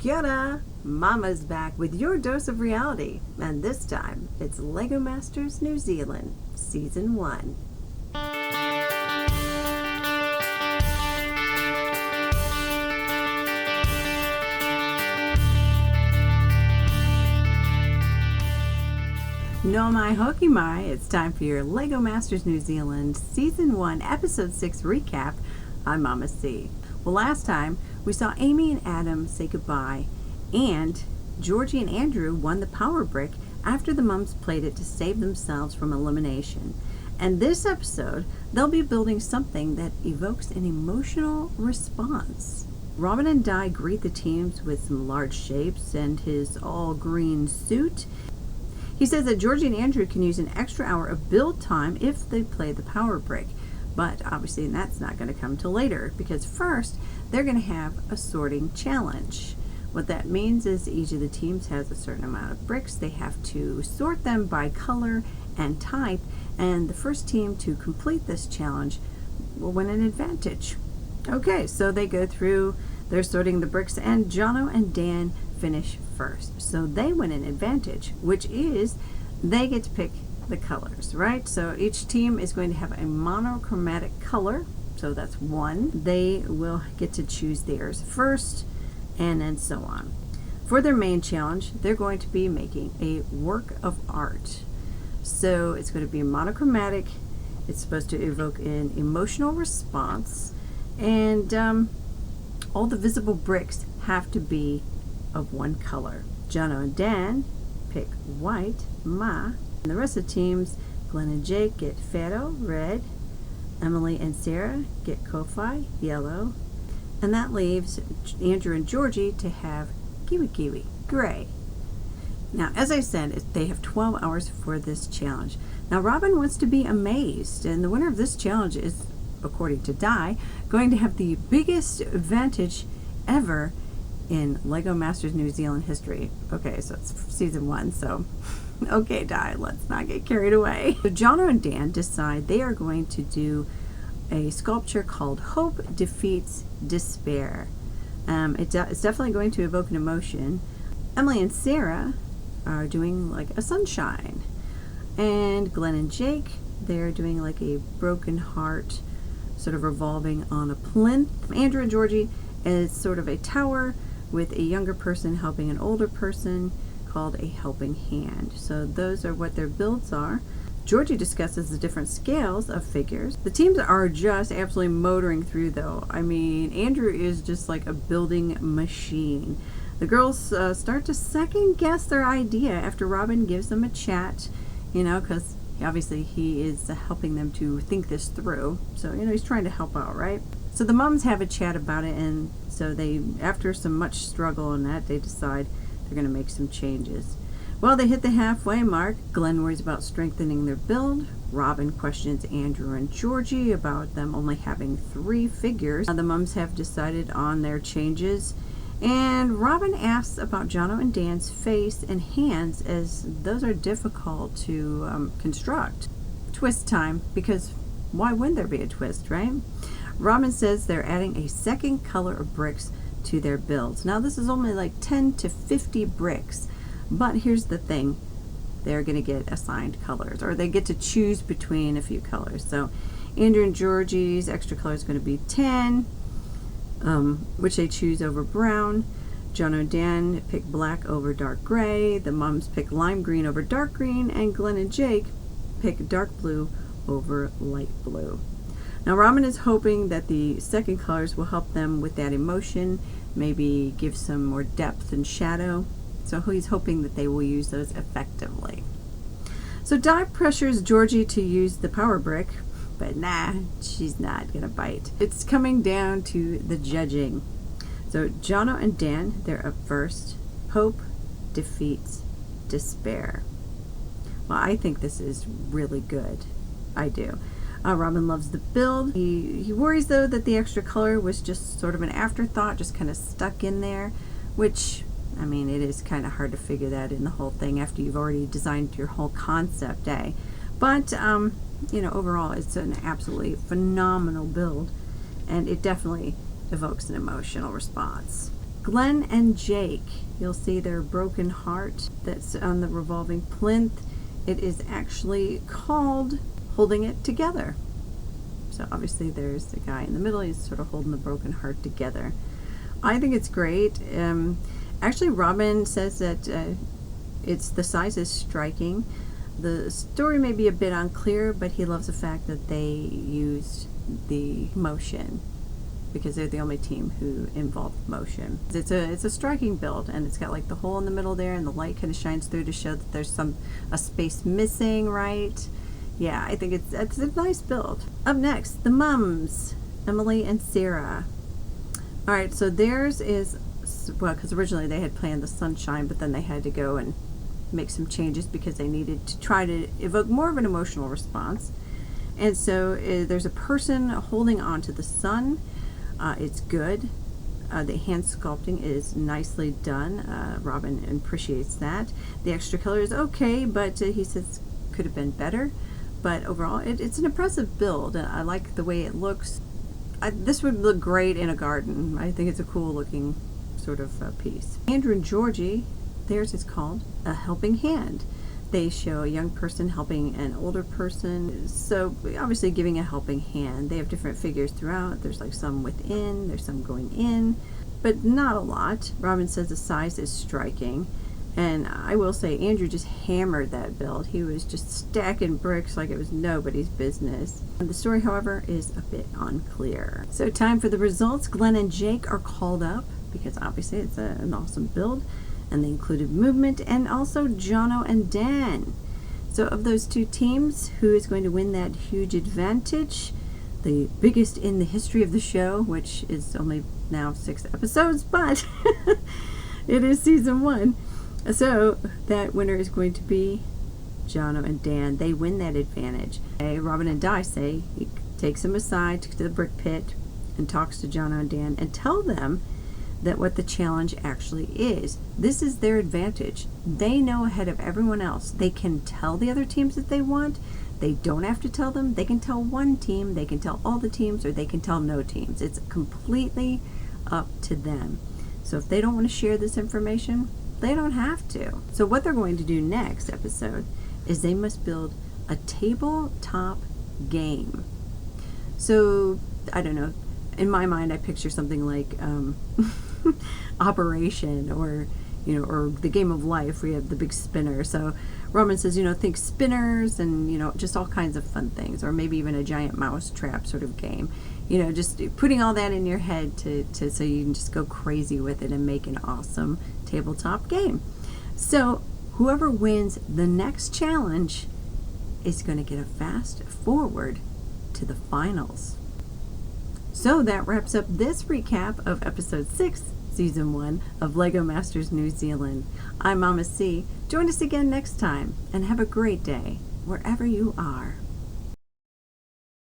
Kia ora! Mama's back with your dose of reality, and this time it's LEGO Masters New Zealand, Season 1. No mai hoki mai, it's time for your LEGO Masters New Zealand Season 1, Episode 6 recap. I'm Mama C. Well, last time we saw Amy and Adam say goodbye, and Georgie and Andrew won the power brick after the mums played it to save themselves from elimination. And this episode, they'll be building something that evokes an emotional response. Robin and Di greet the teams with some large shapes and his all-green suit. He says that Georgie and Andrew can use an extra hour of build time if they play the power brick. But obviously that's not going to come till later, because first they're going to have a sorting challenge. What that means is each of the teams has a certain amount of bricks. They have to sort them by color and type, and the first team to complete this challenge will win an advantage. Okay, so they go through, they're sorting the bricks, and Jono and Dan finish first. So they win an advantage, which is they get to pick the colors, right? So each team is going to have a monochromatic color, so that's one. They will get to choose theirs first, and then so on. For their main challenge, they're going to be making a work of art. So it's going to be monochromatic. It's supposed to evoke an emotional response, and all the visible bricks have to be of one color. Jono and Dan pick white, Ma, and the rest of the teams, Glenn and Jake, get Fero, red. Emily and Sarah get Kofi, yellow. And that leaves Andrew and Georgie to have Kiwi Kiwi, gray. Now, as I said, they have 12 hours for this challenge. Now, Robin wants to be amazed, and the winner of this challenge is, according to Di, going to have the biggest advantage ever in LEGO Masters New Zealand history. Okay, so it's Season 1, so okay, Di, let's not get carried away. So Jono and Dan decide they are going to do a sculpture called Hope Defeats Despair. It's definitely going to evoke an emotion. Emily and Sarah are doing like a sunshine. And Glenn and Jake, they're doing like a broken heart, sort of revolving on a plinth. Andrew and Georgie is sort of a tower with a younger person helping an older person, called a helping hand. So those are what their builds are. Georgie discusses the different scales of figures. The teams are just absolutely motoring through, though. I mean, Andrew is just like a building machine. The girls start to second guess their idea after Robin gives them a chat, because obviously he is helping them to think this through. So, he's trying to help out, right? So the mums have a chat about it, and so they, after some much struggle on that, they decide they're going to make some changes. Well, they hit the halfway mark. Glenn worries about strengthening their build. Robin questions Andrew and Georgie about them only having 3 figures. The mums have decided on their changes, and Robin asks about Jono and Dan's face and hands, as those are difficult to construct. Twist time, because why wouldn't there be a twist, right? Robin says they're adding a second color of bricks to their builds. Now, this is only like 10 to 50 bricks, but here's the thing. They're going to get assigned colors, or they get to choose between a few colors. So Andrew and Georgie's extra color is going to be 10, which they choose over brown. Jono and Dan pick black over dark gray. The mums pick lime green over dark green, and Glenn and Jake pick dark blue over light blue. Now, Robin is hoping that the second colors will help them with that emotion, maybe give some more depth and shadow. So he's hoping that they will use those effectively. So Di pressures Georgie to use the power brick, but nah, she's not gonna bite. It's coming down to the judging. So Jono and Dan, they're up first. Hope defeats despair. Well, I think this is really good. I do. Robin loves the build. He worries, though, that the extra color was just sort of an afterthought, just kind of stuck in there, which, I mean, it is kind of hard to figure that in the whole thing after you've already designed your whole concept, eh? But, overall, it's an absolutely phenomenal build, and it definitely evokes an emotional response. Glenn and Jake, you'll see their broken heart that's on the revolving plinth. It is actually called Holding It Together. So obviously there's the guy in the middle, he's sort of holding the broken heart together. I think it's great. Actually, Robin says that the size is striking. The story may be a bit unclear, but he loves the fact that they used the motion, because they're the only team who involved motion. It's a striking build, and it's got like the hole in the middle there, and the light kind of shines through to show that there's a space missing, right? Yeah, I think it's a nice build. Up next, the mums, Emily and Sarah. All right, so theirs is, well, because originally they had planned the sunshine, but then they had to go and make some changes because they needed to try to evoke more of an emotional response. And so there's a person holding on to the sun. It's good. The hand sculpting is nicely done. Robin appreciates that. The extra color is okay, but he says could have been better. But overall, it's an impressive build. I like the way it looks. This would look great in a garden. I think it's a cool looking sort of piece. Andrew and Georgie, theirs is called A Helping Hand. They show a young person helping an older person, so obviously giving a helping hand. They have different figures throughout. There's like some within, there's some going in, but not a lot. Robin says the size is striking, and I will say Andrew just hammered that build. He was just stacking bricks like it was nobody's business. And the story, however, is a bit unclear. So time for the results. Glenn and Jake are called up because obviously it's an awesome build. And they included movement and also Jono and Dan. So of those two teams, who is going to win that huge advantage? The biggest in the history of the show, which is only now 6 episodes, but it is season 1. So that winner is going to be Jono and Dan. They win that advantage. Robin and Di say he takes them aside to the brick pit and talks to Jono and Dan and tell them that what the challenge actually is. This is their advantage. They know ahead of everyone else. They can tell the other teams that they want. They don't have to tell them. They can tell one team, they can tell all the teams, or they can tell no teams. It's completely up to them. So if they don't want to share this information, they don't have to. So what they're going to do next episode is they must build a tabletop game. So, I don't know, in my mind I picture something like Operation, or or the Game of Life. We have the big spinner. So Roman says, think spinners and just all kinds of fun things, or maybe even a giant mouse trap sort of game. Just putting all that in your head to so you can just go crazy with it and make an awesome tabletop game. So whoever wins the next challenge is going to get a fast forward to the finals. So that wraps up this recap of episode 6, season 1 of LEGO Masters New Zealand. I'm Mama C. Join us again next time, and have a great day wherever you are.